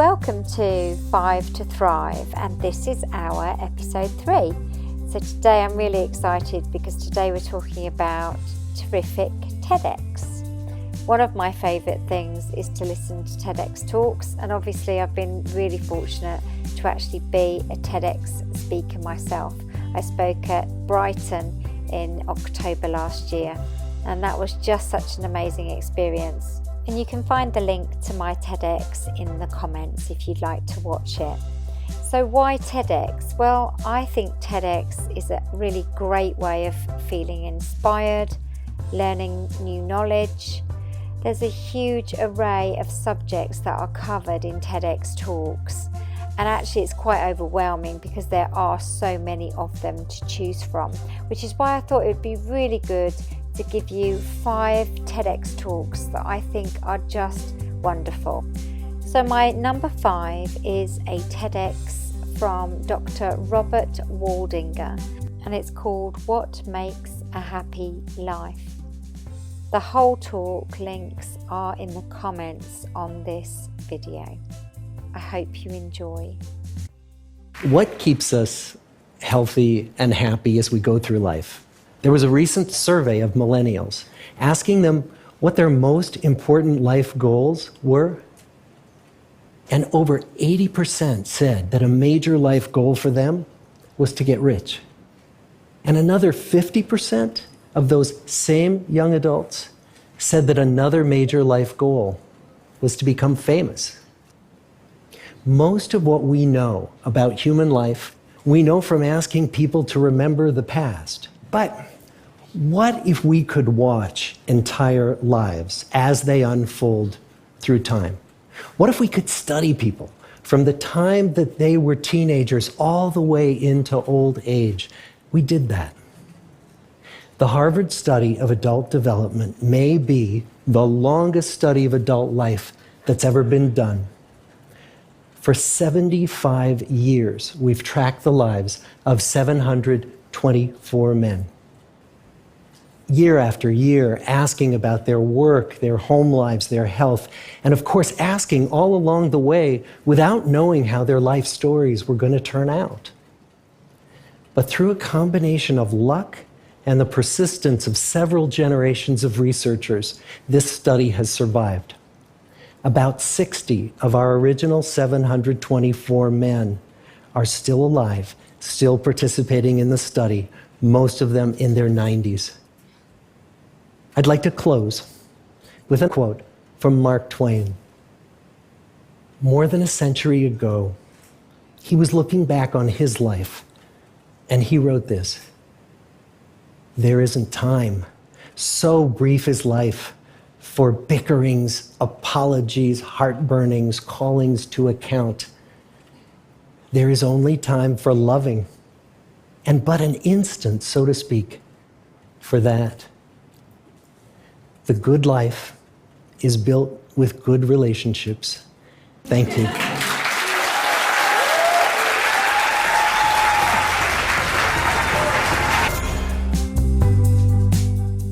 welcome to 5 to Thrive, and this is our episode 3. So today I'm really excited because today we're talking about terrific Tedx. One of my favourite things is to listen to Tedx talks, and obviously I've been really fortunate to actually be a Tedx speaker myself. I spoke at Brighton in October last year, and that was just such an amazing experience. And you can find the link to my Tedx in the comments if you'd like to watch it. So why Tedx? Well, I think Tedx is a really great way of feeling inspired, learning new knowledge. There's a huge array of subjects that are covered in Tedx talks. And actually it's quite overwhelming because there are so many of them to choose from, which is why I thought it would be really good to give you 5 Tedx talks that I think are just wonderful. So my number 5 is a Tedx from Dr. Robert Waldinger, and it's called What Makes a Happy Life. The whole talk links are in the comments on this video. I hope you enjoy. What keeps us healthy and happy as we go through life? There was a recent survey of millennials asking them what their most important life goals were. And over 80% said that a major life goal for them was to get rich. And another 50% of those same young adults said that another major life goal was to become famous. Most of what we know about human life, we know from asking people to remember the past. But what if we could watch entire lives as they unfold through time? What if we could study people from the time that they were teenagers all the way into old age? We did that. The Harvard study of adult development may be the longest study of adult life that's ever been done. For 75 years, we've tracked the lives of 724 men. Year after year, asking about their work, their home lives, their health, and of course, asking all along the way without knowing how their life stories were going to turn out. But through a combination of luck and the persistence of several generations of researchers, this study has survived. About 60 of our original 724 men are still alive, still participating in the study, most of them in their 90s. I'd like to close with a quote from Mark Twain. More than a century ago, he was looking back on his life, and he wrote this: "There isn't time, so brief is life, for bickerings, apologies, heartburnings, callings to account. There is only time for loving, and but an instant, so to speak, for that. The good life is built with good relationships." Thank you.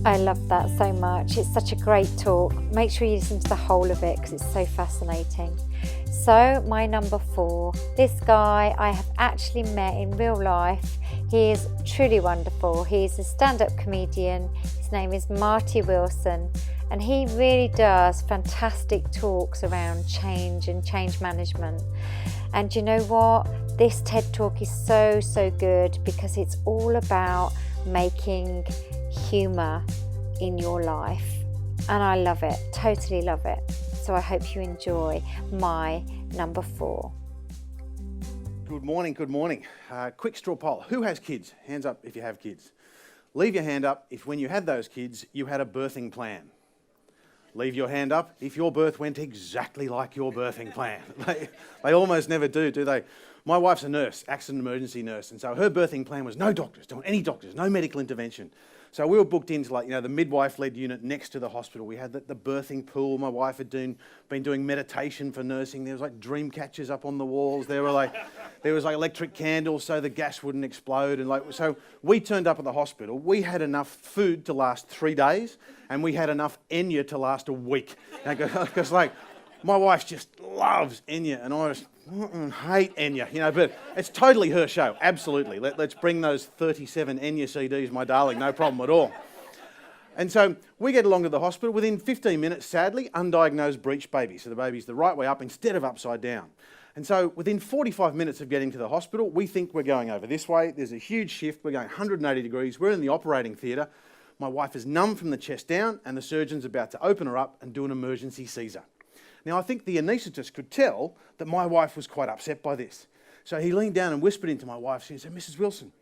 I love that so much. It's such a great talk. Make sure you listen to the whole of it because it's so fascinating. So my number 4, this guy I have actually met in real life. He is truly wonderful. He's a stand-up comedian. His name is Marty Wilson, and he really does fantastic talks around change and change management. And you know what? This TED Talk is so good because it's all about making humour in your life, and I love it, totally love it. So I hope you enjoy my number 4. Good morning, good morning. Quick straw poll. Who has kids? Hands up if you have kids. Leave your hand up if when you had those kids, you had a birthing plan. Leave your hand up if your birth went exactly like your birthing plan. They almost never do they? My wife's a nurse, accident emergency nurse, and so her birthing plan was no doctors, don't want any doctors, no medical intervention. So we were booked into the midwife-led unit next to the hospital. We had the birthing pool. My wife had been doing meditation for nursing. There was dream catchers up on the walls. There was electric candles so the gas wouldn't explode. And so we turned up at the hospital. We had enough food to last 3 days, and we had enough Enya to last a week. Because My wife just loves Enya, and I just hate Enya, you know, but it's totally her show, absolutely. Let's bring those 37 Enya CDs, my darling, no problem at all. And so we get along to the hospital. Within 15 minutes, sadly, undiagnosed breech baby. So the baby's the right way up instead of upside down. And so within 45 minutes of getting to the hospital, we think we're going over this way. There's a huge shift. We're going 180 degrees. We're in the operating theatre. My wife is numb from the chest down, and the surgeon's about to open her up and do an emergency Caesar. Now, I think the anaesthetist could tell that my wife was quite upset by this. So he leaned down and whispered into my wife. He said, "Mrs. Wilson,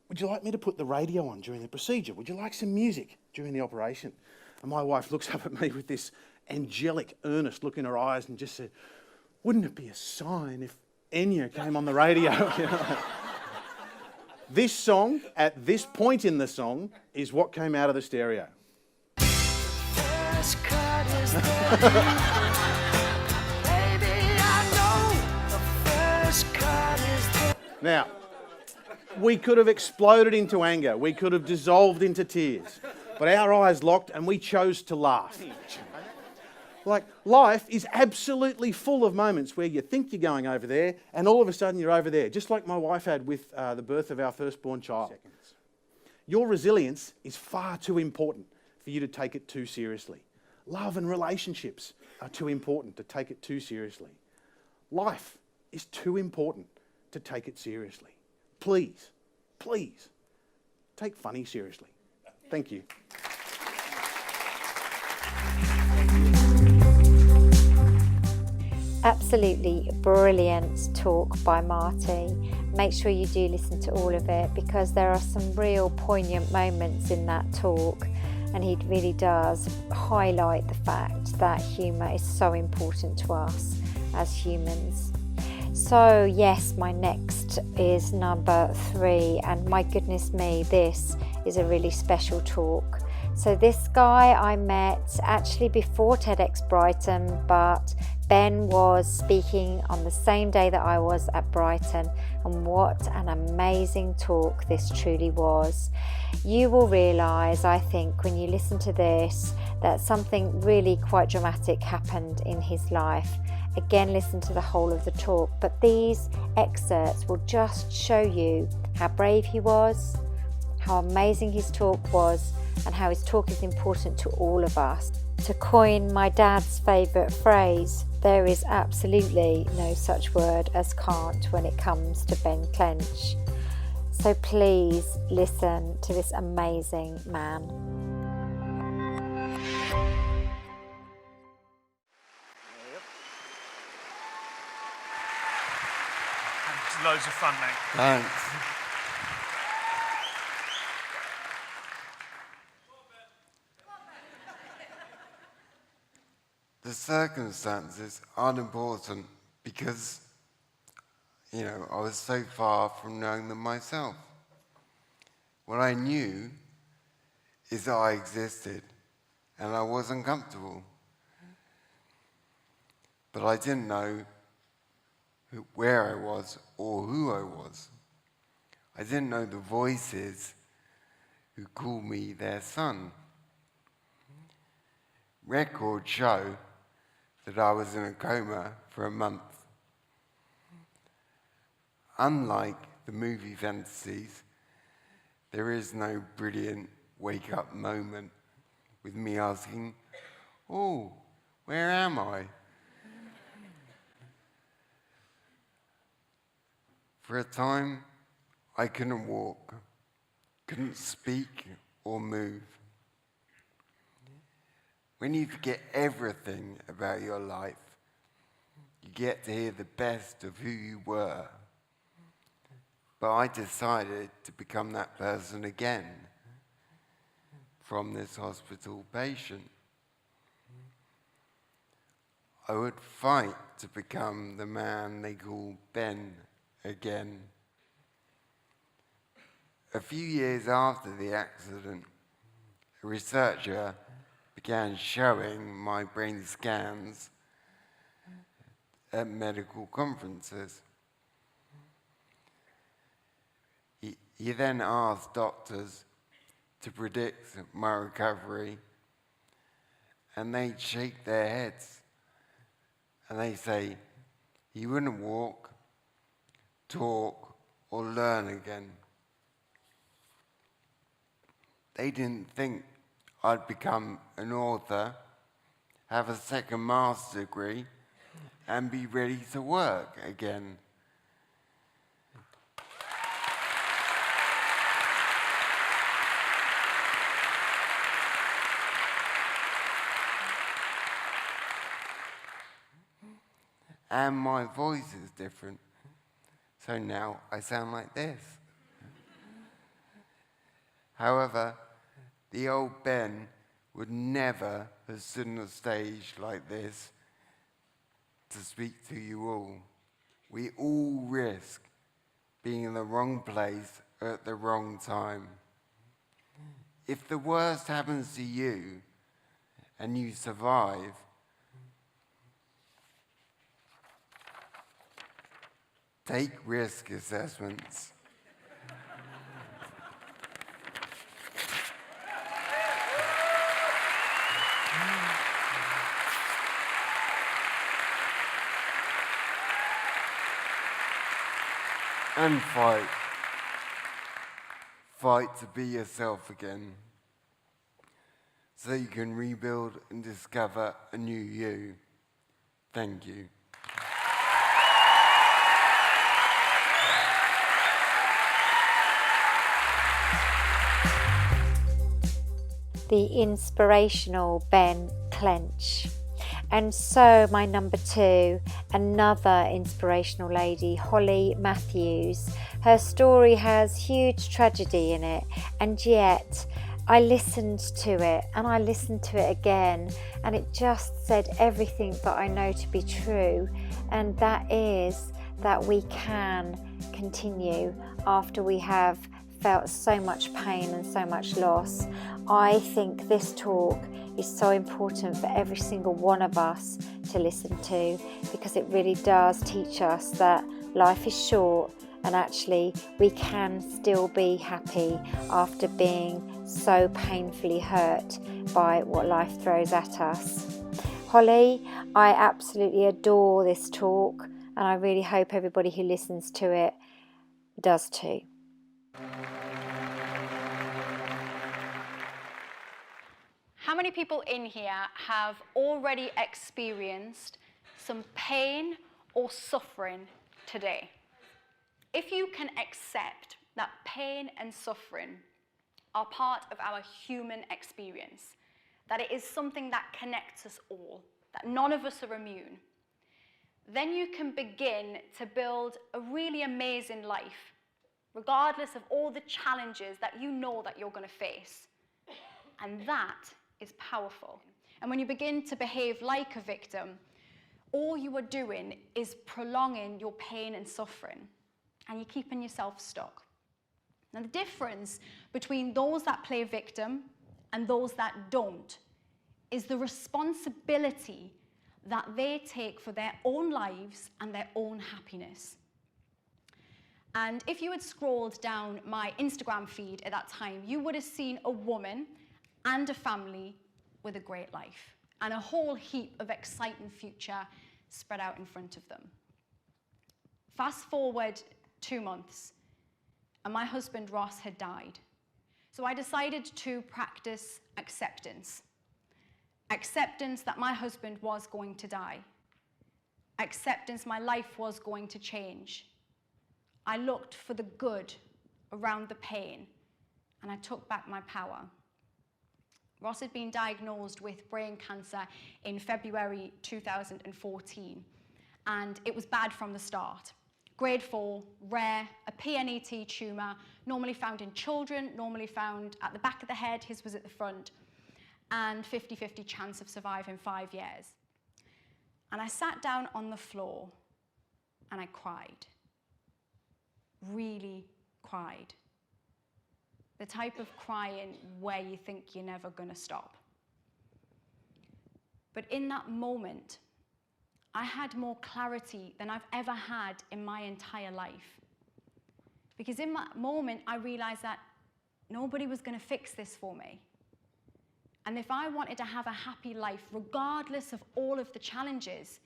would you like me to put the radio on during the procedure? Would you like some music during the operation?" And my wife looks up at me with this angelic, earnest look in her eyes and just said, "Wouldn't it be a sign if Enya came on the radio?" You know? This song, at this point in the song, is what came out of the stereo. Now, we could have exploded into anger. We could have dissolved into tears. But our eyes locked and we chose to laugh. Like, life is absolutely full of moments where you think you're going over there and all of a sudden you're over there, just like my wife had with the birth of our firstborn child. Your resilience is far too important for you to take it too seriously. Love and relationships are too important to take it too seriously. Life is too important to take it seriously. Please, please, take funny seriously. Thank you. Absolutely brilliant talk by Marty. Make sure you do listen to all of it because there are some real poignant moments in that talk, and he really does highlight the fact that humour is so important to us as humans. So yes, my next is number 3, and my goodness me, this is a really special talk. So this guy I met actually before Tedx Brighton, but Ben was speaking on the same day that I was at Brighton, and what an amazing talk this truly was. You will realise, I think, when you listen to this, that something really quite dramatic happened in his life. Again, listen to the whole of the talk, but these excerpts will just show you how brave he was, how amazing his talk was, and how his talk is important to all of us. To coin my dad's favourite phrase, there is absolutely no such word as can't when it comes to Ben Clench. So please listen to this amazing man. Loads of fun, mate. Thanks. The circumstances aren't important because, I was so far from knowing them myself. What I knew is that I existed and I wasn't comfortable. But I didn't know where I was or who I was. I didn't know the voices who called me their son. Records show that I was in a coma for a month. Unlike the movie fantasies, there is no brilliant wake-up moment with me asking, "Oh, where am I?" For a time, I couldn't walk, couldn't speak or move. When you forget everything about your life, you get to hear the best of who you were. But I decided to become that person again from this hospital patient. I would fight to become the man they call Ben again. A few years after the accident, a researcher began showing my brain scans at medical conferences. He then asked doctors to predict my recovery, and they'd shake their heads and they say he wouldn't walk, talk, or learn again. They didn't think I'd become an author, have a second master's degree, and be ready to work again. And my voice is different, so now I sound like this. However, the old Ben would never have stood on a stage like this to speak to you all. We all risk being in the wrong place at the wrong time. If the worst happens to you and you survive, take risk assessments. And fight. Fight to be yourself again, so you can rebuild and discover a new you. Thank you. The inspirational Ben Clench. And so my number 2, another inspirational lady, Holly Matthews. Her story has huge tragedy in it, and yet I listened to it and I listened to it again, and it just said everything that I know to be true, and that is that we can continue after we have felt so much pain and so much loss. I think this talk is so important for every single one of us to listen to, because it really does teach us that life is short and actually we can still be happy after being so painfully hurt by what life throws at us. Holly, I absolutely adore this talk, and I really hope everybody who listens to it does too. How many people in here have already experienced some pain or suffering today? If you can accept that pain and suffering are part of our human experience, that it is something that connects us all, that none of us are immune, then you can begin to build a really amazing life, regardless of all the challenges that you know that you're going to face. And that is powerful. And when you begin to behave like a victim, all you are doing is prolonging your pain and suffering, and you're keeping yourself stuck. Now, the difference between those that play victim and those that don't is the responsibility that they take for their own lives and their own happiness. And if you had scrolled down my Instagram feed at that time, you would have seen a woman and a family with a great life and a whole heap of exciting future spread out in front of them. Fast forward 2 months, and my husband Ross had died. So I decided to practice acceptance. Acceptance that my husband was going to die. Acceptance my life was going to change. I looked for the good around the pain, and I took back my power. Ross had been diagnosed with brain cancer in February 2014, and it was bad from the start. Grade 4, rare, a PNET tumour, normally found in children, normally found at the back of the head, his was at the front, and 50-50 chance of surviving 5 years. And I sat down on the floor and I cried. Really cried. The type of crying where you think you're never going to stop. But in that moment, I had more clarity than I've ever had in my entire life. Because in that moment, I realized that nobody was going to fix this for me. And if I wanted to have a happy life, regardless of all of the challenges,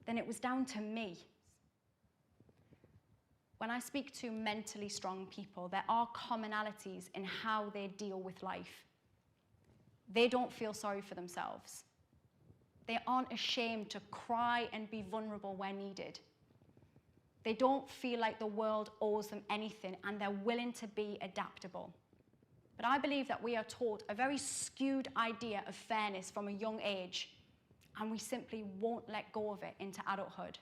then it was down to me. When I speak to mentally strong people, there are commonalities in how they deal with life. They don't feel sorry for themselves. They aren't ashamed to cry and be vulnerable where needed. They don't feel like the world owes them anything, and they're willing to be adaptable. But I believe that we are taught a very skewed idea of fairness from a young age, and we simply won't let go of it into adulthood.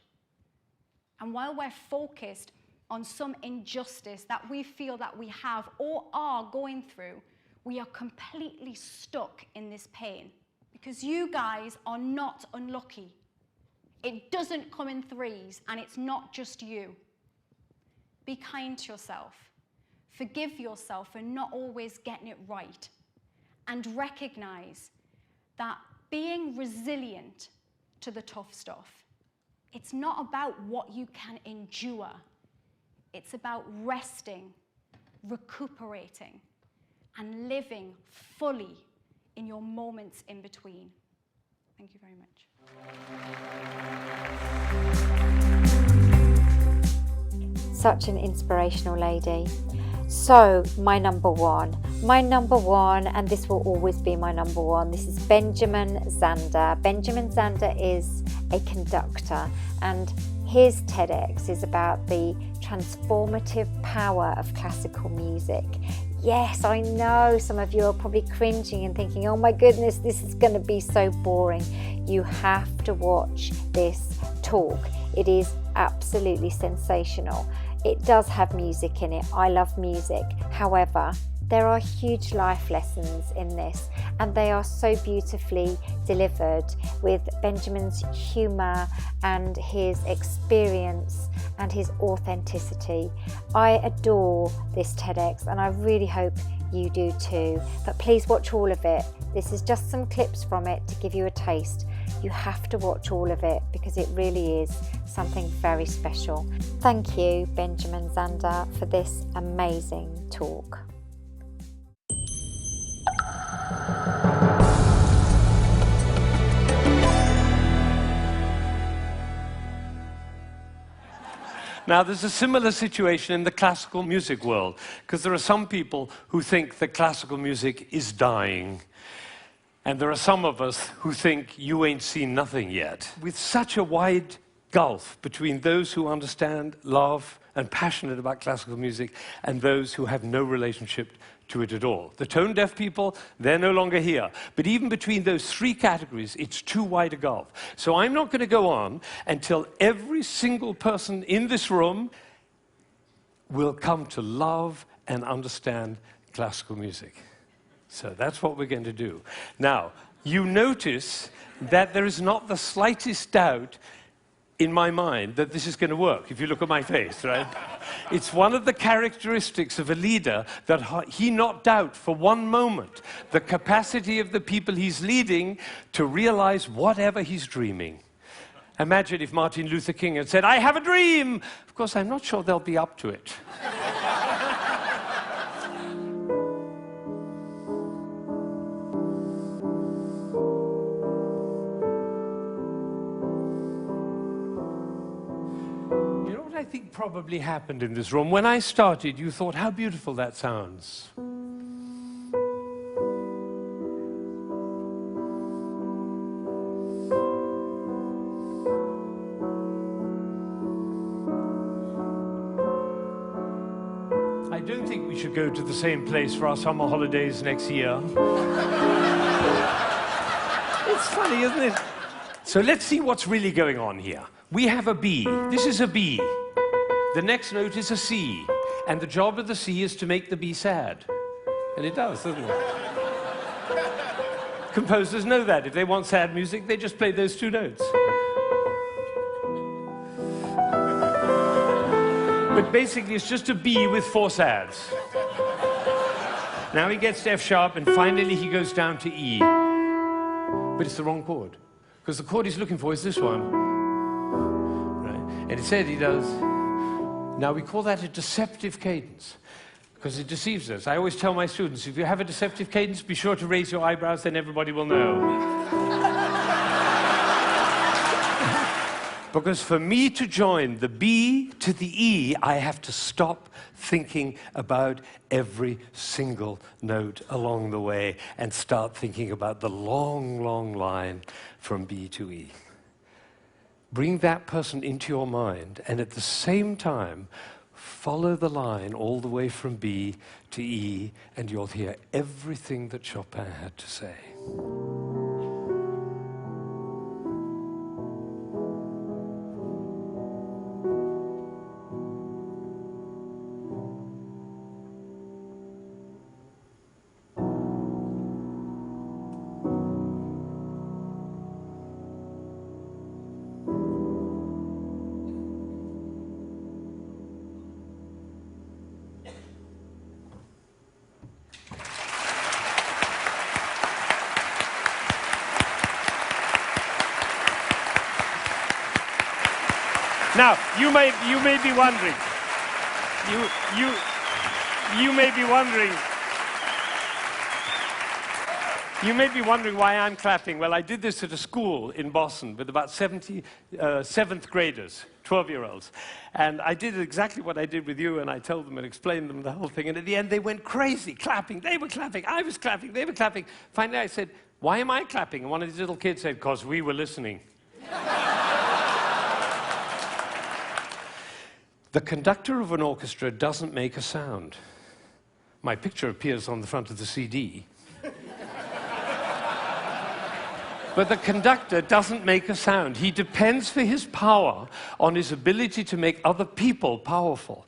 And while we're focused on some injustice that we feel that we have or are going through, we are completely stuck in this pain. Because you guys are not unlucky. It doesn't come in threes, and it's not just you. Be kind to yourself. Forgive yourself for not always getting it right. And recognize that being resilient to the tough stuff, it's not about what you can endure. It's about resting, recuperating, and living fully in your moments in between. Thank you very much. Such an inspirational lady. So, my number one, and this will always be my number one, this is Benjamin Zander. Benjamin Zander is a conductor, and his TEDx is about the transformative power of classical music. Yes, I know some of you are probably cringing and thinking, oh my goodness, this is going to be so boring. You have to watch this talk. It is absolutely sensational. It does have music in it. I love music. However, there are huge life lessons in this, and they are so beautifully delivered with Benjamin's humour and his experience and his authenticity. I adore this TEDx, and I really hope you do too. But please watch all of it. This is just some clips from it to give you a taste. You have to watch all of it because it really is something very special. Thank you, Benjamin Zander, for this amazing talk. Now, there's a similar situation in the classical music world, because there are some people who think that classical music is dying. And there are some of us who think you ain't seen nothing yet. With such a wide gulf between those who understand, love, and passionate about classical music and those who have no relationship to it at all. The tone-deaf people, they're no longer here. But even between those three categories, it's too wide a gulf. So I'm not going to go on until every single person in this room will come to love and understand classical music. So that's what we're going to do. Now, you notice that there is not the slightest doubt in my mind that this is going to work, if you look at my face, right? It's one of the characteristics of a leader that he not doubt for one moment the capacity of the people he's leading to realize whatever he's dreaming. Imagine if Martin Luther King had said, "I have a dream!" Of course, I'm not sure they'll be up to it. I think probably happened in this room. When I started, you thought, how beautiful that sounds. I don't think we should go to the same place for our summer holidays next year. It's funny, isn't it? So let's see what's really going on here. We have a B. This is a B. The next note is a C, and the job of the C is to make the B sad. And it does, doesn't it? Composers know that. If they want sad music, they just play those two notes. But basically, it's just a B with four sads. Now he gets to F sharp, and finally he goes down to E. But it's the wrong chord, because the chord he's looking for is this one. Right? And instead he does... Now, we call that a deceptive cadence, because it deceives us. I always tell my students, if you have a deceptive cadence, be sure to raise your eyebrows, then everybody will know. Because for me to join the B to the E, I have to stop thinking about every single note along the way and start thinking about the long, long line from B to E. Bring that person into your mind, and at the same time, follow the line all the way from B to E, and you'll hear everything that Chopin had to say. Now, you may be wondering, you may be wondering why I'm clapping. Well, I did this at a school in Boston with about 70 seventh graders, 12-year-olds. And I did exactly what I did with you, and I told them and explained them the whole thing. And at the end, they went crazy, clapping. They were clapping, I was clapping, they were clapping. Finally, I said, why am I clapping? And one of these little kids said, because we were listening. The conductor of an orchestra doesn't make a sound. My picture appears on the front of the CD. But the conductor doesn't make a sound. He depends for his power on his ability to make other people powerful.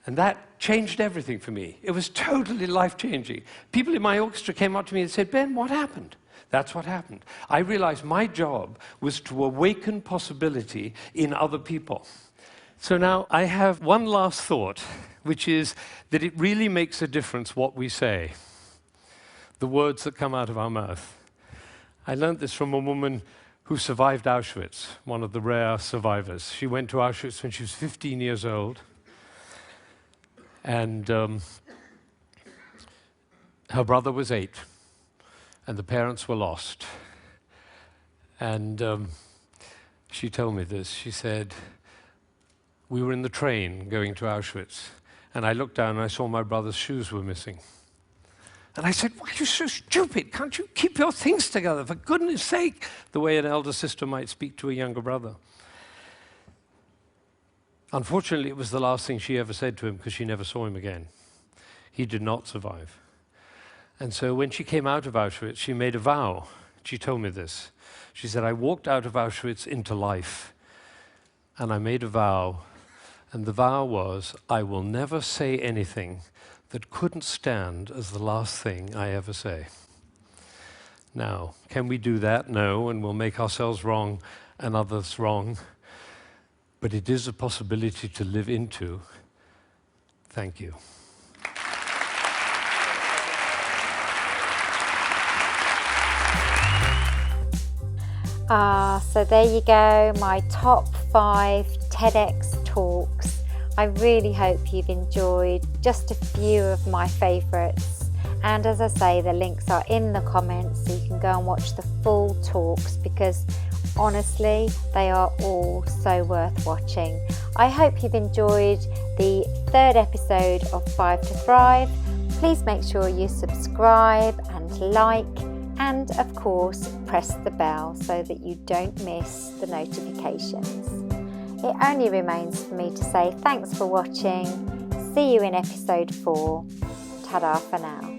And that changed everything for me. It was totally life-changing. People in my orchestra came up to me and said, Ben, what happened? That's what happened. I realized my job was to awaken possibility in other people. So now I have one last thought, which is that it really makes a difference what we say, the words that come out of our mouth. I learned this from a woman who survived Auschwitz, one of the rare survivors. She went to Auschwitz when she was 15 years old, and her brother was 8, and the parents were lost. And she told me this. She said, we were in the train going to Auschwitz, and I looked down and I saw my brother's shoes were missing. And I said, why are you so stupid? Can't you keep your things together, for goodness sake? The way an elder sister might speak to a younger brother. Unfortunately, it was the last thing she ever said to him, because she never saw him again. He did not survive. And so when she came out of Auschwitz, she made a vow. She told me this. She said, I walked out of Auschwitz into life, and I made a vow, and the vow was, I will never say anything that couldn't stand as the last thing I ever say. Now, can we do that? No, and we'll make ourselves wrong and others wrong. But it is a possibility to live into. Thank you. So there you go, my top 5 TEDx talks. I really hope you've enjoyed just a few of my favourites. And as I say, the links are in the comments, so you can go and watch the full talks, because honestly, they are all so worth watching. I hope you've enjoyed the 3rd episode of 5 to Thrive. Please make sure you subscribe and like, and of course, press the bell so that you don't miss the notifications. It only remains for me to say thanks for watching. See you in episode 4. Ta-da for now.